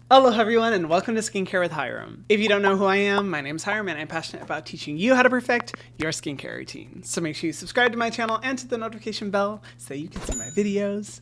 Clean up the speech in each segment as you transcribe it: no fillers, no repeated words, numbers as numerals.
Hello everyone and welcome to Skincare with Hyram. If you don't know who I am, my name is Hyram and I'm passionate about teaching you how to perfect your skincare routine. So make sure you subscribe to my channel and to the notification bell so you can see my videos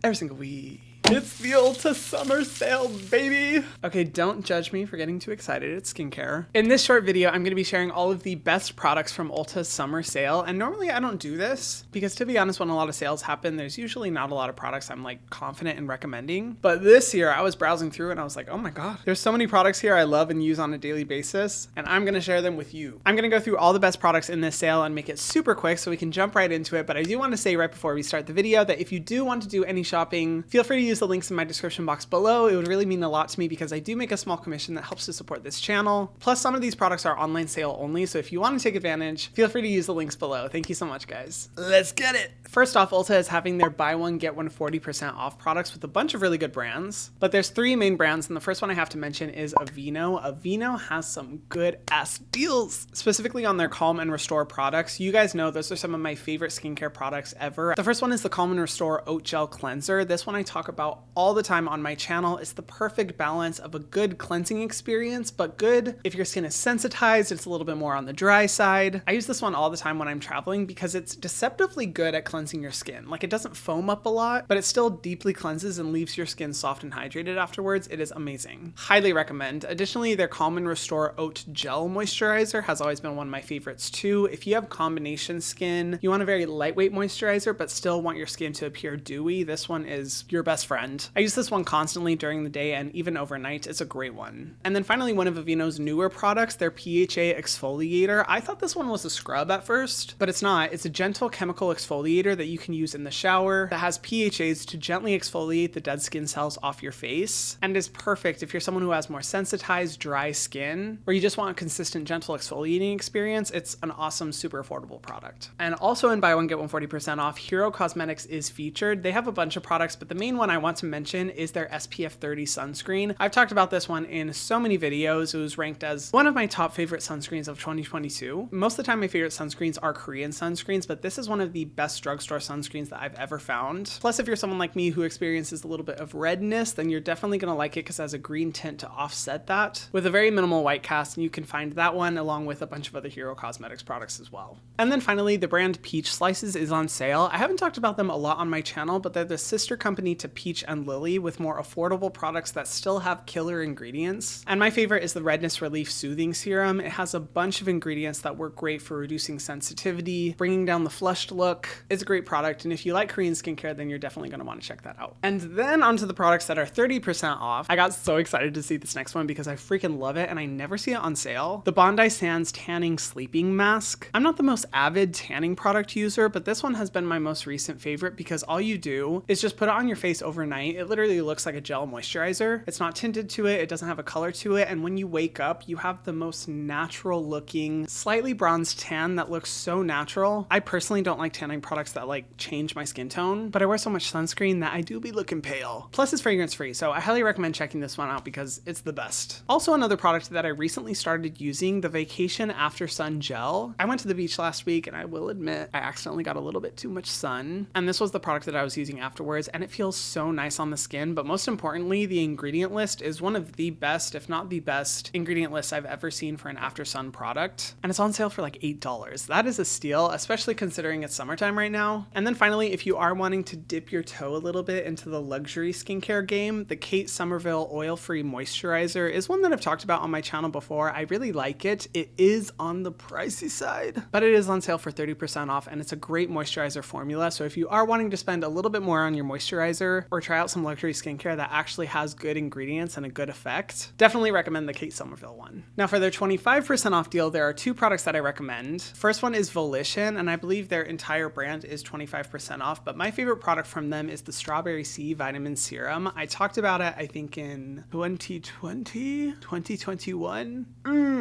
every single week. It's the ULTA Summer Sale, baby! Okay, don't judge me for getting too excited. It's skincare. In this short video, I'm going to be sharing all of the best products from ULTA's Summer Sale. And normally I don't do this because, to be honest, when a lot of sales happen, there's usually not a lot of products I'm like confident in recommending. But this year I was browsing through and I was like, oh my god, there's so many products here I love and use on a daily basis. And I'm going to share them with you. I'm going to go through all the best products in this sale and make it super quick so we can jump right into it. But I do want to say right before we start the video that if you do want to do any shopping, feel free to use the links in my description box below. It would really mean a lot to me because I do make a small commission that helps to support this channel. Plus, some of these products are online sale only, so if you want to take advantage, feel free to use the links below. Thank you so much, guys. Let's get it! First off, ULTA is having their buy one, get one 40% off products with a bunch of really good brands. But there's three main brands, and the first one I have to mention is Aveeno. Aveeno has some good ass deals, specifically on their Calm and Restore products. You guys know those are some of my favorite skincare products ever. The first one is the Calm and Restore Oat Gel Cleanser. This one I talk about all the time on my channel. It's the perfect balance of a good cleansing experience, but good if your skin is sensitized. It's a little bit more on the dry side. I use this one all the time when I'm traveling because it's deceptively good at cleansing your skin. Like, it doesn't foam up a lot, but it still deeply cleanses and leaves your skin soft and hydrated afterwards. It is amazing. Highly recommend. Additionally, their Calm and Restore Oat Gel Moisturizer has always been one of my favorites too. If you have combination skin, you want a very lightweight moisturizer, but still want your skin to appear dewy, this one is your best friend. I use this one constantly during the day and even overnight. It's a great one. And then finally, one of Aveeno's newer products, their PHA exfoliator. I thought this one was a scrub at first, but it's not. It's a gentle chemical exfoliator that you can use in the shower that has PHAs to gently exfoliate the dead skin cells off your face, and is perfect if you're someone who has more sensitized, dry skin, or you just want a consistent, gentle exfoliating experience. It's an awesome, super affordable product. And also in buy one, get one 40% off, Hero Cosmetics is featured. They have a bunch of products, but the main one I want to mention is their SPF 30 sunscreen. I've talked about this one in so many videos. It was ranked as one of my top favorite sunscreens of 2022. Most of the time my favorite sunscreens are Korean sunscreens, but this is one of the best drugstore sunscreens that I've ever found. Plus, if you're someone like me who experiences a little bit of redness, then you're definitely going to like it because it has a green tint to offset that with a very minimal white cast, and you can find that one along with a bunch of other Hero Cosmetics products as well. And then finally, the brand Peach Slices is on sale. I haven't talked about them a lot on my channel, but they're the sister company to Peach and Lily with more affordable products that still have killer ingredients. And my favorite is the Redness Relief Soothing Serum. It has a bunch of ingredients that work great for reducing sensitivity, bringing down the flushed look. It's a great product, and if you like Korean skincare, then you're definitely going to want to check that out. And then onto the products that are 30% off. I got so excited to see this next one because I freaking love it and I never see it on sale. The Bondi Sands Tanning Sleeping Mask. I'm not the most avid tanning product user, but this one has been my most recent favorite because all you do is just put it on your face overnight. It literally looks like a gel moisturizer. It's not tinted to it. It doesn't have a color to it. And when you wake up, you have the most natural looking, slightly bronzed tan that looks so natural. I personally don't like tanning products that like change my skin tone, but I wear so much sunscreen that I do be looking pale. Plus, it's fragrance free, so I highly recommend checking this one out because it's the best. Also, another product that I recently started using, the Vacation After Sun Gel. I went to the beach last week and I will admit I accidentally got a little bit too much sun, and this was the product that I was using afterwards, and it feels so nice on the skin. But most importantly, the ingredient list is one of the best, if not the best, ingredient list I've ever seen for an after sun product, and it's on sale for like $8. That is a steal, especially considering it's summertime right now. And then finally, if you are wanting to dip your toe a little bit into the luxury skincare game, the Kate Somerville Oil-Free Moisturizer is one that I've talked about on my channel before. I really like it. It is on the pricey side, but it is on sale for 30% off, and it's a great moisturizer formula. So if you are wanting to spend a little bit more on your moisturizer or try out some luxury skincare that actually has good ingredients and a good effect, definitely recommend the Kate Somerville one. Now, for their 25% off deal, there are two products that I recommend. First one is Volition, and I believe their entire brand is 25% off, but my favorite product from them is the Strawberry C Vitamin Serum. I talked about it, I think in 2021?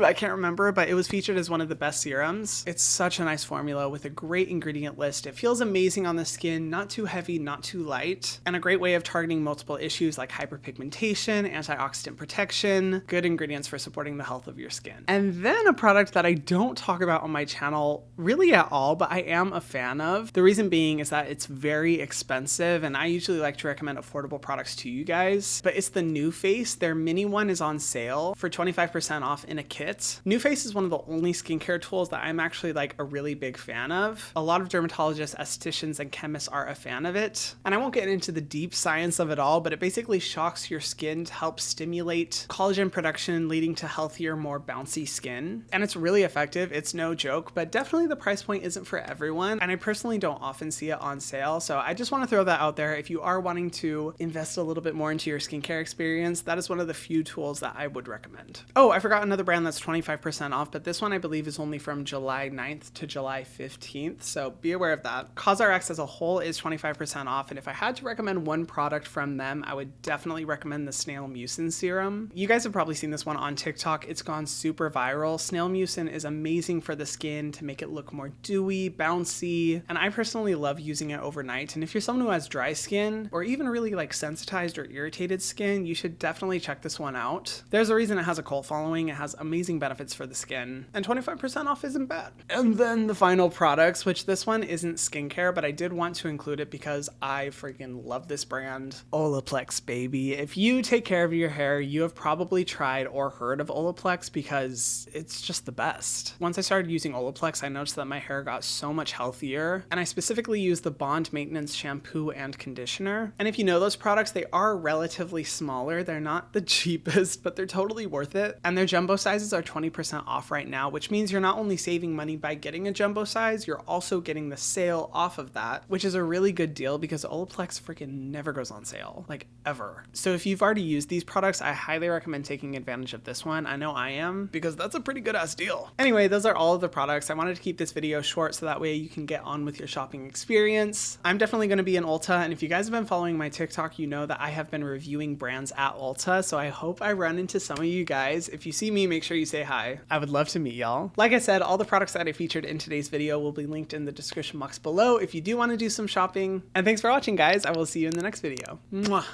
I can't remember, but it was featured as one of the best serums. It's such a nice formula with a great ingredient list. It feels amazing on the skin, not too heavy, not too light, and a great way way of targeting multiple issues like hyperpigmentation, antioxidant protection, good ingredients for supporting the health of your skin. And then a product that I don't talk about on my channel really at all, but I am a fan of. The reason being is that it's very expensive, and I usually like to recommend affordable products to you guys, but it's the NuFace. Their mini one is on sale for 25% off in a kit. NuFace is one of the only skincare tools that I'm actually like a really big fan of. A lot of dermatologists, estheticians, and chemists are a fan of it. And I won't get into the deep science of it all, but it basically shocks your skin to help stimulate collagen production, leading to healthier, more bouncy skin. And it's really effective. It's no joke, but definitely the price point isn't for everyone. And I personally don't often see it on sale. So I just want to throw that out there. If you are wanting to invest a little bit more into your skincare experience, that is one of the few tools that I would recommend. Oh, I forgot another brand that's 25% off, but this one I believe is only from July 9th to July 15th. So be aware of that. CosRx as a whole is 25% off. And if I had to recommend one product from them, I would definitely recommend the Snail Mucin Serum. You guys have probably seen this one on TikTok. It's gone super viral. Snail Mucin is amazing for the skin to make it look more dewy, bouncy, and I personally love using it overnight. And if you're someone who has dry skin or even really like sensitized or irritated skin, you should definitely check this one out. There's a reason it has a cult following. It has amazing benefits for the skin, and 25% off isn't bad. And then the final products, which this one isn't skincare, but I did want to include it because I freaking love this brand. Olaplex, baby. If you take care of your hair, you have probably tried or heard of Olaplex because it's just the best. Once I started using Olaplex, I noticed that my hair got so much healthier, and I specifically use the Bond Maintenance Shampoo and Conditioner. And if you know those products, they are relatively smaller. They're not the cheapest, but they're totally worth it. And their jumbo sizes are 20% off right now, which means you're not only saving money by getting a jumbo size, you're also getting the sale off of that, which is a really good deal because Olaplex freaking never goes on sale, like ever. So if you've already used these products, I highly recommend taking advantage of this one. I know I am, because that's a pretty good ass deal. Anyway, those are all of the products. I wanted to keep this video short so that way you can get on with your shopping experience. I'm definitely going to be in Ulta, and if you guys have been following my TikTok, you know that I have been reviewing brands at Ulta, so I hope I run into some of you guys. If you see me, make sure you say hi. I would love to meet y'all. Like I said, all the products that I featured in today's video will be linked in the description box below if you do want to do some shopping. And thanks for watching, guys. I will see you in the next video. Mwah.